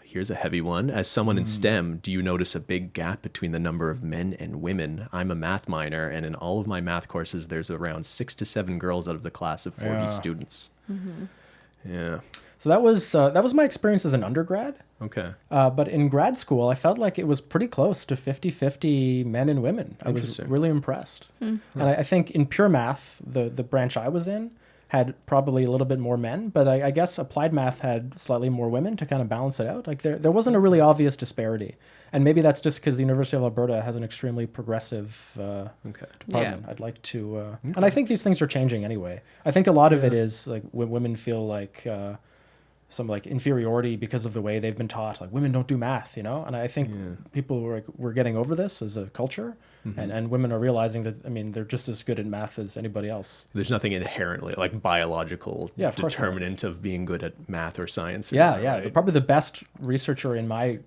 here's a heavy one. As someone in STEM, do you notice a big gap between the number of men and women? I'm a math minor, and in all of my math courses, there's around 6 to 7 girls out of the class of 40 students. Yeah. So that was my experience as an undergrad. Okay. But in grad school, I felt like it was pretty close to 50-50 men and women. I was really impressed. And I think in pure math, the branch I was in had probably a little bit more men, but I guess applied math had slightly more women to kind of balance it out. Like there wasn't a really obvious disparity. And maybe that's just because the University of Alberta has an extremely progressive department. I'd like to... And I think these things are changing anyway. I think a lot of it is like when women feel like... some like inferiority because of the way they've been taught, like women don't do math, you know? And I think people we're getting over this as a culture, and women are realizing that, I mean, they're just as good at math as anybody else. There's nothing inherently like biological determinant of being good at math or science. Right? Probably the best researcher in my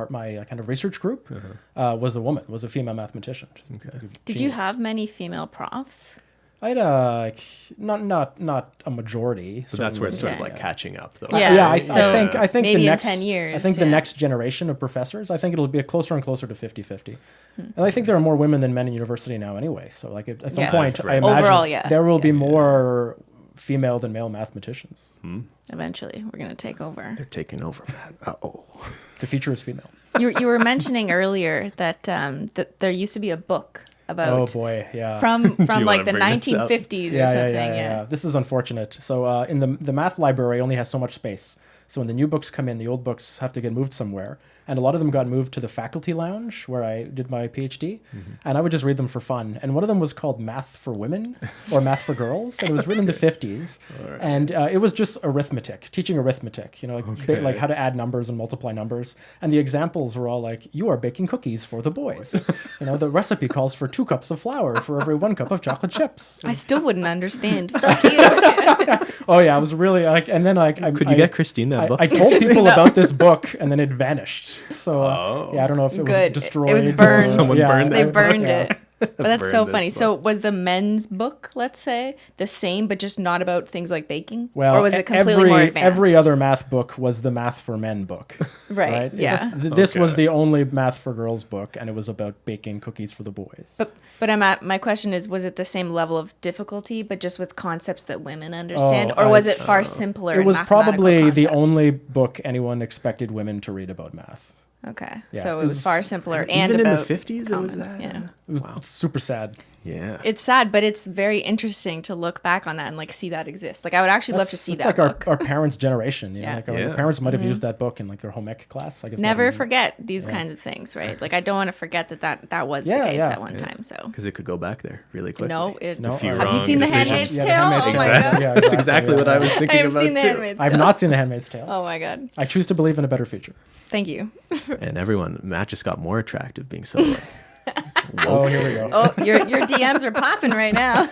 my kind of research group was a female mathematician. Okay. Did you have many female profs? I had not a majority. So that's where it's sort of like catching up, though. I think maybe the next, in 10 years. I think the next generation of professors, I think it'll be closer and closer to 50-50. And I think there are more women than men in university now anyway. So like at some point, I imagine overall, there will be more female than male mathematicians. Eventually, we're going to take over. They're taking over, man. Uh-oh. The future is female. You were mentioning earlier that that there used to be a book about from like the 1950s or something. Yeah. This is unfortunate. So in the math library only has so much space. So when the new books come in, the old books have to get moved somewhere. And a lot of them got moved to the faculty lounge where I did my PhD. And I would just read them for fun. And one of them was called Math for Women or Math for Girls. And it was written in the 50s. Right. And it was just arithmetic, teaching arithmetic, you know, like how to add numbers and multiply numbers. And the examples were all like, you are baking cookies for the boys. You know, the recipe calls for 2 cups of flour for every 1 cup of chocolate chips. I still wouldn't understand. Fuck you. Oh, yeah, I was really like, and then like... Could you get Cristine that book? I told people about this book and then it vanished. So I don't know if it was destroyed. It was burned. Someone burned They that burned it. But that's so funny. book. So was the men's book, let's say, the same, but just not about things like baking? Well, or was it completely more advanced? Every other math book was the Math for Men book. Right. Yeah. This was the only Math for Girls book, and it was about baking cookies for the boys. But my question is, was it the same level of difficulty, but just with concepts that women understand? Or was it far simpler? It was probably the only book anyone expected women to read about math. Okay. Yeah. So it was far simpler and even about in the 50s, it was that? Yeah. It's super sad. Yeah. It's sad, but it's very interesting to look back on that and like see that exist. Like I would actually love to see that like book. our parents' generation. You know? Like our parents might have used that book in like their home ec class. I guess never forget these kinds of things, right? Like I don't want to forget that was the case at one time. So because it could go back there really quickly. Have you seen The Handmaid's Tale? Oh my god, that's exactly what I was thinking about too. I've not seen The Handmaid's Tale. Oh my god. I choose to believe in a better future. Thank you. And everyone, Matt just got more attractive being so like, oh, here we go. Oh, your DMs are popping right now.